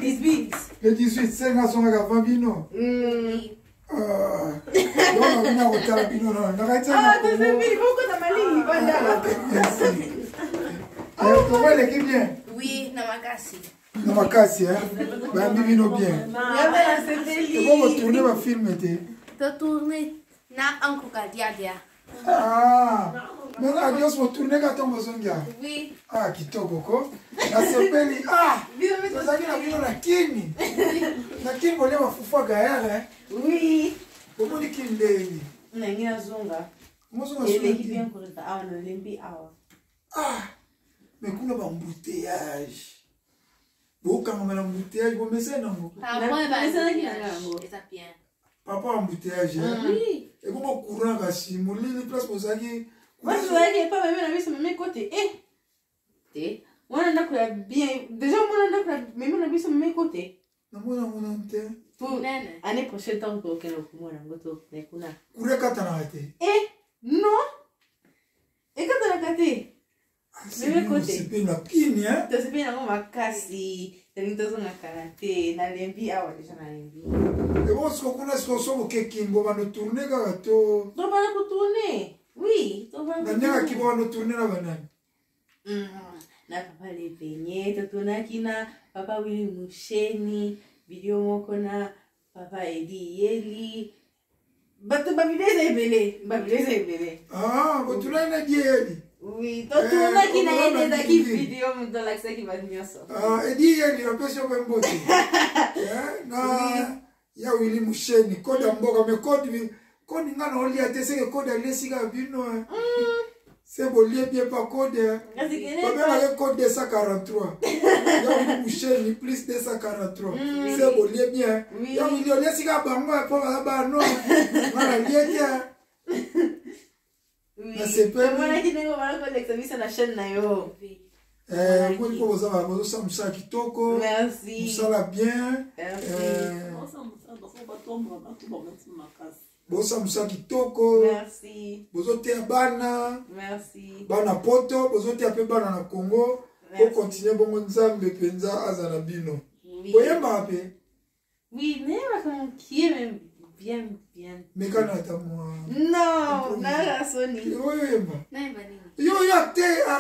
18. Le 18, c'est un son à Fabino. Non, on a retard à Bino. Ah, tu sais, il faut que tu m'ailles. Merci. Alors, comment elle est bien? Oui, Namakasi. Namakasi, hein? Ben, Bino bien. Et bon, vous tournez votre film, tu tourner na Ankuka Diadia. Ah, mais adios, vous tournez quand on vous engueule. Oui. Ah, kitoko ko. Na sepeli. Ah, tozaki na bino na kini. Na kini kolia mafufu gaere. Oui. Komoni kindeli. Na ngina zonga. Mozonga ele qui vient pour ta awa na lembi awa. Ah, mais kuna ba embouteillage. Bokanga na embouteillage, bo mese nango. Ah, moi ba ça bien. Papa embouteillage. Oui. Et comment courant kasi molili place bozaki. Moi je voulais pas même na biso même côté. Te. Wana ndako ya bien. Déjà moi ndako ya même na biso même côté. Na mona te. Pour année prochaine tant que aucun okumo na ngoto na kuna. Kure kata na te. Non. Et quand on a gâté. Même côté. C'est bien la kini hein. Tu sais bien na makasi. Tenitozo na karate na lembi awa déjà na lembi. Et bon, ce qu'on a, ce qu'on sort au Kekingo, va nous tourner, gâteau. Tu vas nous tourner? Oui, tu vas nous tourner. Nanya qui va nous tourner la banane. Na papa les beignets, tu tournes qui na papa Willy Moucheni, vidéo moko na papa Eddie Yeli. Bato babileza ebele. Ah, vous tournez na Yeli. Oui, tu tournes qui na Yeli da qui vidéo dans l'accès qui va venir ça. Ah, Eddie Yeli, on peut se faire un beau truc. Na ya Willy Moucheni, code mboka, mais code ngana oli ate c'est que code alesiga bino. C'est bon, lié bien pas code. Pas même avec code 243. Ya Willy Moucheni plus 243. C'est bon, lié bien. Ya Willy alesiga bango pour ba no. Ngana lié bien. Oui. C'est pas moi qui n'ai pas connecté sur la chaîne na yo. Moi il faut vous avoir ça kitoko. Merci. Ça va bien. Bosa musa kitoko. Merci. Bozote bana. Merci. Bana poto, bozote pe bana na Congo. Pour continuer bongo nzambe penza azana bino. Oyemba pe? Oui, mais qui est bien. Mais quand ata moi. Non, na Sony. Oyemba. Naimba nini? Yo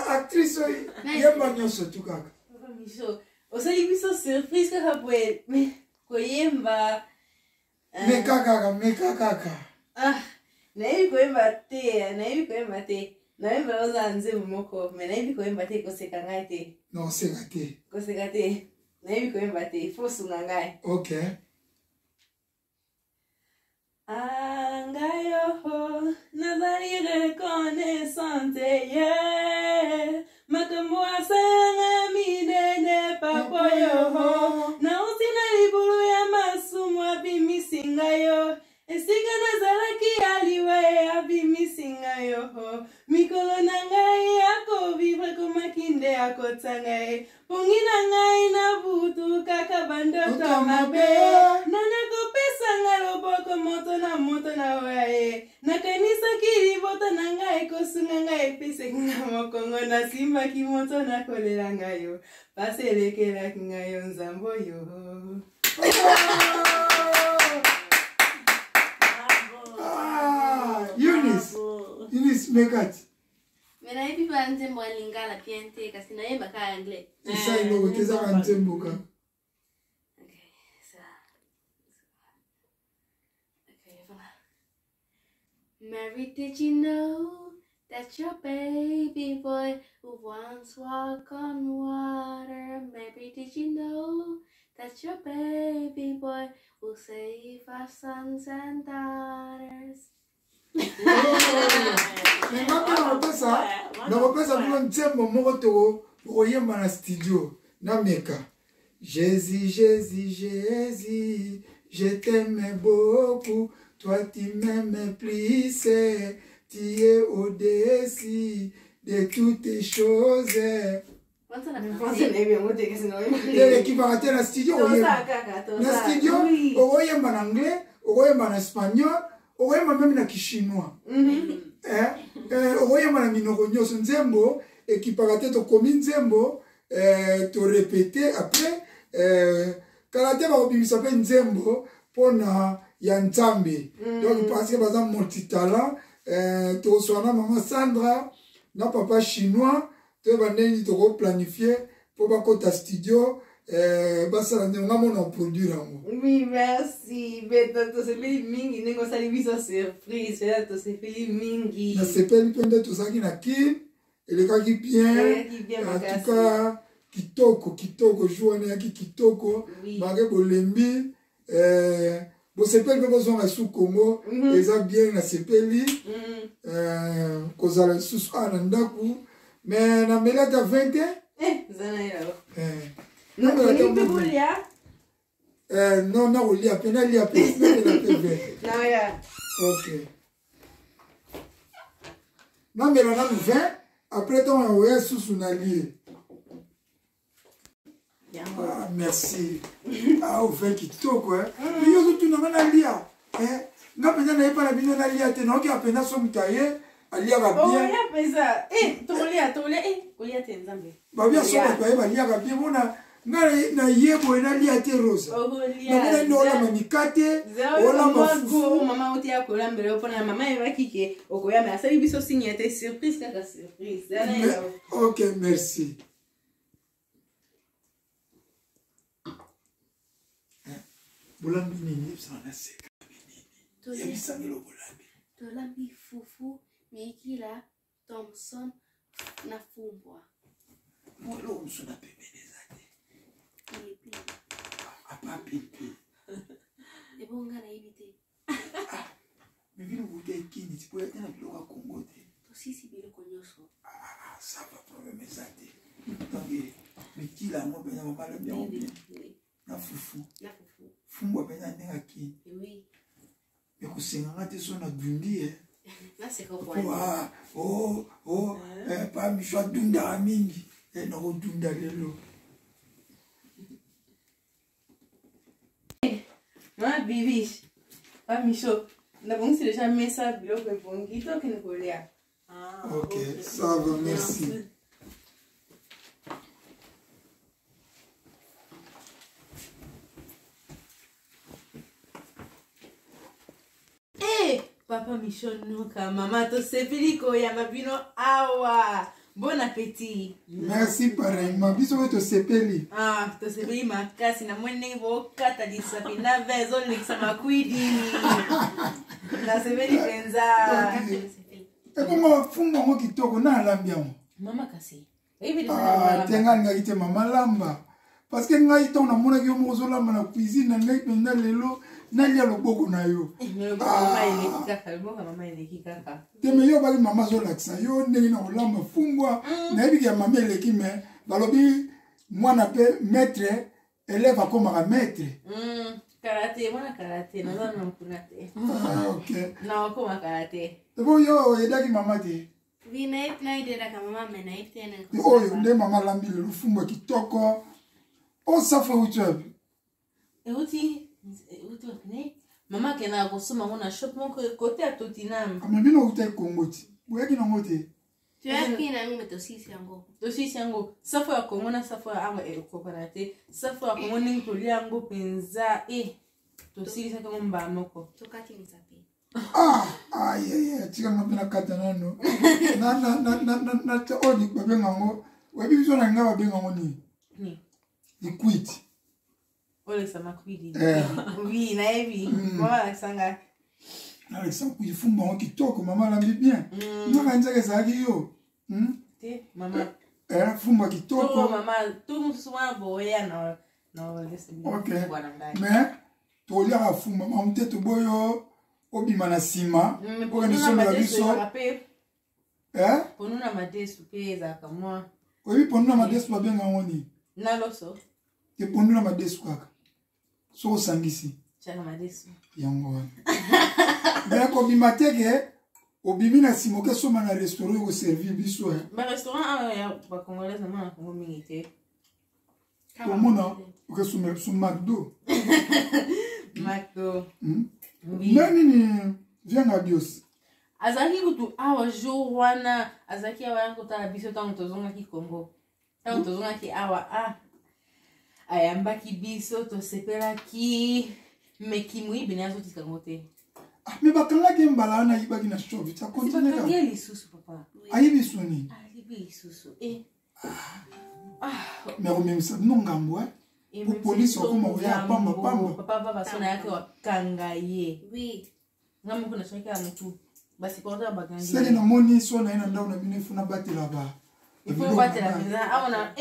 actrice yemba nyoso tu kaka. Papa Micho. Osali biso surprise kaka pwe. Mais koyemba. Mais kaka. Ah, naibi koyemba te. Naimba oza nzembo moko, mais naibi koyemba te koseka ngai te. Non, c'est raté. Koseka te. Naibi koyemba te, faut sunga ngai. OK. Angayo, nazali reconnaissante, yeah. Makamwa sanga minene papoyo. Na usina libulu ya masumu abimisingayo. Esika nazalaki aliwe abimisingayo. Mikolo na ngai ako vivre komakinde akotangai. Pongi na ngai na butu kaka bandoto mabe. Nana kopesa nga loboko moto na wae. Nakanisa kiliboto na ngai kosunga ngai pese nga mokongo na simba ki moto na kolela ngayo. Paselekela ngayo nzambo yo. Eunice Megat. Mais naibi ba nzembo lingala piente kasi naimba ka anglais. Ça il faut que ça nzembo ka. Mary, did you know that your baby boy who once walked on water? Mary, did you know that your baby boy will save our sons and daughters? Napesa bilo nzembo moko to oyemba na studio na meka. Jésus, je t'aime beaucoup. Toi tu m'aimes plus, tu es au-dessus de toutes les choses. Qui va rater la studio? Na studio, oyemba en anglais, oyemba en espagnol, oyemba même na chinois. Oyemba na minoko nyoso nzembo, et qui va rater to komi nzembo, to répéter après. kala te bakobimisa mpe nzembo mpona ya nzambe donc parce que baza multitalent tokoswana mama Sandra na papa chinois toyeba ndenge tokoplanifie mpo bakota studio basala ndenge nga mona produire yango. Oui, merci. Beta tosepeli mingi ndenge osali biso surprise. Beta tosepeli mingi. Nasepeli mpe nde tozalaki na kine elekaki bien. En tout cas kitoko jour wana yaki kitoko mange bolembi bosepeli mpe bozonga su Congo eza bien nasepeli kozala lisusu awa na ndaku mais na meli ata 20 non nakolia mpe nalia mpe ok namela nanu 20 après ntongo oya susu nalie. Ah, merci. Ah, au fait kitoko mais yo tu n'as pas lia nga pena na yepa na bino na lia te noki apena so mutaye alia ka bien. Oh ya pesa tolia kolia te nzambe babia so mutaye ba lia ka bien bona nga na yebo na lia te rosa na ndo la manikate ola mafufu mama uti ya kola mbele opona mama eva kike okoya mais asali biso signe te surprise kaka surprise. OK, merci. Bolambi nini sana seka nini yebisangelo bolambi tolambi fufu mikila Thompson na fumbwa molo msuna pembeleza te pipi apa pipi ebonga na ibite mivili buke kini tipoya tena biloka Kongo te tosisi biloko nyonso ça va problème ezate donc mikila mo pena mabala bien na fufu fumbwa pena ndenga ki oui ekusenga te so na dundi naseka kwa pa misho dunda mingi na kodunda lelo ma bibish pa misho na bongisi déjà mesa biloko ebongi toke ne kolia. OK, ça va, merci. Papa Michonuka, maman tosepeli koya mabino awa. Bon appétit. Merci pareillement. Biso to sepeli. Tosepeli makasi na mwene bo kata disapi na vezo lekisa makwidi. Na sepeli penza. Comment funga mo kitoko na lambiamo. Mama kasi. Tenga nga ite mama lamba. Parce que ngai to na mona ki yo mo zo lamba na cuisine na ngai penda lelo. Nalia loboko na yo. Mama eleki kaka. Teme yo bali mama zo laksa yo ndenge na olamba fumbwa na yebi ya mama eleki me balobi mwana pe maître élève akoma maître. Karate mwana karate na zana mkunate. OK. Na wakoma karate. Ebo yo edaki mama te. Vinaip na idera kama mama na itene. Oyo nde mama lambi le fumbwa kitoko. O safa uchabi. Euti mama kena kosoma ngona shop mon côté à Tottenham. Amabino utai Kongoti. Uyaki na ngote. Tu as qui na ngome tosisi yango. Tosisi yango. Safo ya Kongo na safo ya awa koparate. Safo ya Kongo ningi tolia yango penza tosisi sa kongo mba moko. Tokati mzapi. Tika ngapena kata nano. Na odi babenga ngo. Webi biso na nga babenga ngo ni. Liquid. Ole sama kwidi. Oui, na ebi. Mama Alexanga. Alexanga kujifumba ngo kitoko mama lambi bien. Nga njake zaki yo. Te mama. Fumba kitoko. Mama tu souvent boya na lesi. OK. Mais tolia ka fumba mama te to boyo obima na sima. Oganisoma la biso. Ponuna madesu peza kamwa. Obi ponuna madesu babenga ngoni. Na loso. Te ponuna madesu kaka. So sangisi. Chana madesu. Yango. Mais ko bimateke obimi na simoke soma na restaurant ko servir biso. Ba restaurant ya ba congolais na ma Congo mingite. Komona ko suma McDo. McDo. Nani ni viens adios. Azaki kutu awa jour wana azaki awa yango ta biso tango tozonga ki Congo. Tango tozonga ki awa ayambaki biso tosepelaki mekimwi bene azotika ngo te. Mais bakangaki mbala wana yibaki na shop ta continue ka. Bakangi lisusu papa. Ayibi soni. Alibi lisusu. Mais on même ça non ngambo pour police okoma oya pamba. Papa basona yake wakanga ye. Oui. Ngamu kuna shaka ya mtu. Basi porta bakangi. Sele na moni sona ina ndao na binefu na batela ba. Il faut battre la penza. Awana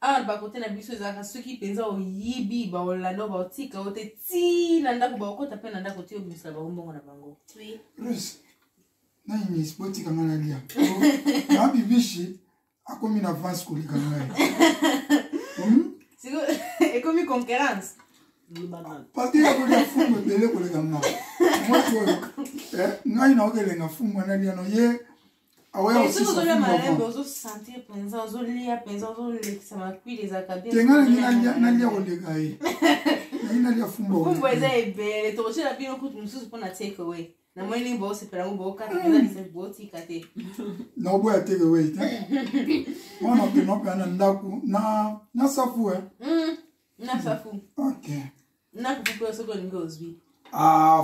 awana bakote na biso zaka soki penza oyibi ba olando ba otika ote ti na ndako ba okota pe na ndako ti obisa ba umbongo na bango. Oui. Rus. Na ini spoti kanga na lia. Na bibishi akomi na avance kolika ngai. Siko ekomi concurrence. Parce que ya kolia fumu bele kolika ngai. Moi tu ngai na okelenga fumu na lia no ye. Awe aussi ça fait mal ozo sentir penza ozo lia penza ozo lekisa makwi les akabia. Tenga na lia olega yi. Na lia fumu. Fumu eza ebele to chela bino kutu mususu pona take away. Na mwini bo sepela ngo bo kata penza lise bo tikate. Na bo ya take away te. Wana pe no pe na ndaku na safu Na safu. Okay. Na kupupo soko ningo ozwi.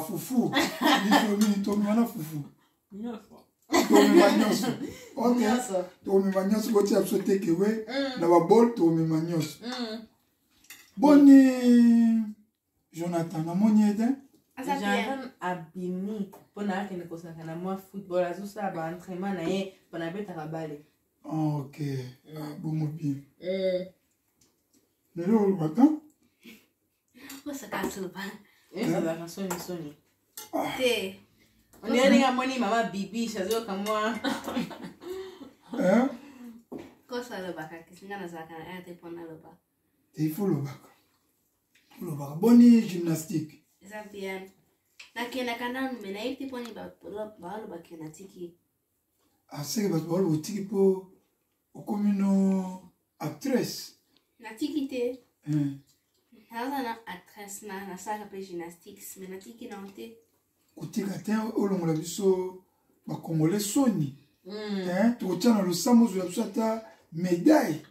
Fufu. Ni to mwana fufu. Tomi manyoso. Okay. Tomi manyoso boti absote kewe na ba bol tomi manyoso. Boni Jonathan na moniede? Jonathan abimi pona ake nekosaka na mwa football azusa ba entraînement na ye pona beta kabale. Okay. Bon bien. Lelo waka? What's a castle? Ça va soni. Te. On est allé à moni mama bibi chazo kamwa. Kosa le baka kisingana zaka na te pona le ba. Te faut le baka. Le baka boni gymnastique. Ça bien. Na kena kana mena iti poni ba lo ba kena tiki. C'est que ba lo tiki po okomino actrice. Na tiki te. Na actrice na saka pe gymnastics mena tiki na te. Kutika te olongola biso ba congolais soni. Tokotia na losambo zo biso ata médaille.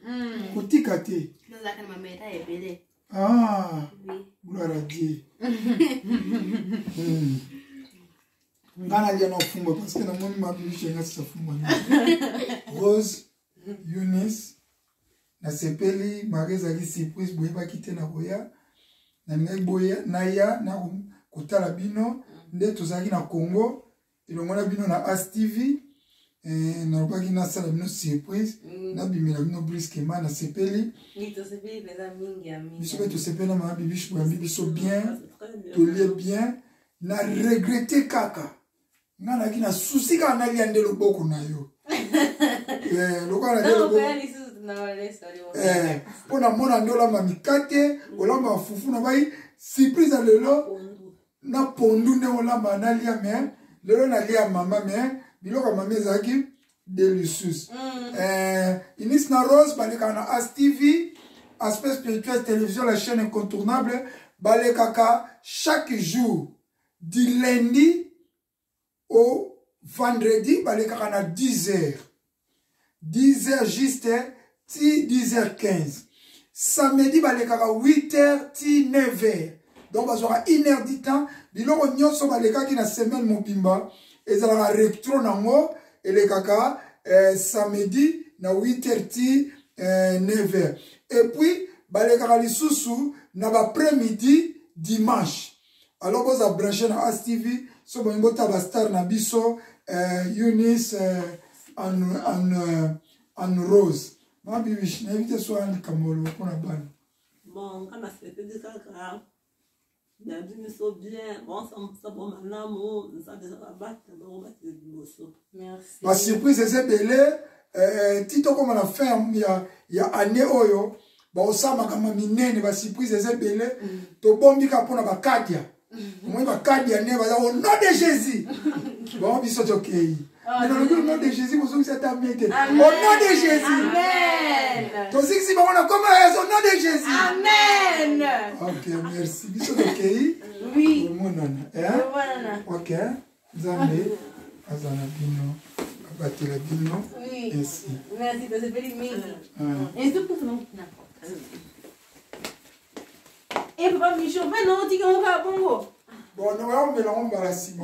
Kutika te. Nazaka na médaille ebele. Oui. Gloire à Dieu. Ngana lia na fumba parce que na moni ma bibi chenga sa fumba. Rose, Eunice, na sepeli Marisa ki surprise boye ba kite na boya. Na ngai boya na ya na kotala bino nde tozaki na Congo ilongona bino na As TV na lobaki na sala bino surprise na bimela bino brusquement na sepeli ni to sepeli peza mingi ya mingi biso pe to sepeli na bibish bo biso bien to lie bien na regretter kaka ngana ki na souci ka na lia nde loboko na yo lokala nde loboko pona mona ndola mamikate olamba fufu na bai surprise à lelo na pondu ne olamba na lia mais lelo na lia mama mais biloko mama ezaki delicious Inis na Rose baleka na As TV Aspect Spirituel Télévision la chaîne incontournable baleka chaque jour du lundi au vendredi baleka na 10h juste ti 10h15 samedi baleka 8h ti 9h donc bazora 1h du temps biloko nyonso baleka ki na semaine mobimba ezala retro nango elekaka samedi na 8h ti 9h et puis baleka lisusu na ba après-midi dimanche alors boza brancher na As TV so bongo ta ba star na biso Eunice en Rose ma bibish na invite so ani kamolo pona bana bon kana c'était dit kaka bienvenue so bien bon ça bon maintenant ça déjà va battre donc on va te dire merci ba surprise c'est belé tito comme la fin ya année oyo ba osama kama minene ba surprise c'est belé to bombi ka pona ba kadia moi ba kadia ne ba au nom de Jésus bon biso okay mais dans le nom de Jésus vous c'est amène au nom de Jésus amen to si ba on a comment au nom de Jésus amen ok merci biso okay oui monana voilà ok zambe azana bino abatela bino oui merci merci de ce bel mingi et tout pour nous Et papa Micho, mais non, tu as un bongo. Bon, nous allons mélanger la cime.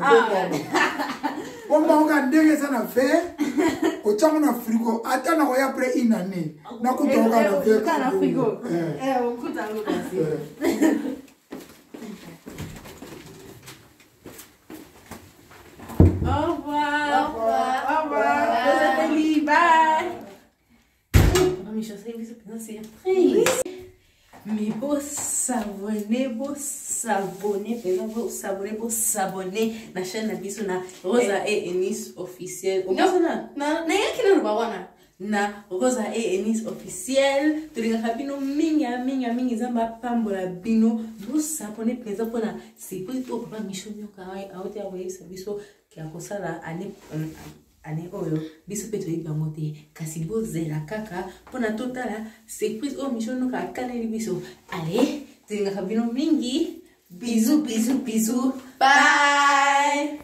Bon, on a deux ans à faire. Au temps on a frigo. Attends, on a après une année. On a coupé on a frigo. On coûte un peu aussi. Au revoir. Au revoir. Au revoir. Bye. Papa Micho, ça y est, c'est pris. Mais beau s'abonner, na chaîne na biso na Rosa et Enis officiel. Na Rosa et Enis officiel. Tulinga bino mingi zamba pambola bino. Beau s'abonner plaisir pour na c'est pour tout papa Micho nyoka aote awe sabiso ki akosala ane oyo biso pe toyi bango te kasi bozela kaka mpona totala surprise oyo Micho noka akaneli biso. Allez, tulingaka bino mingi. Bisous. Bye.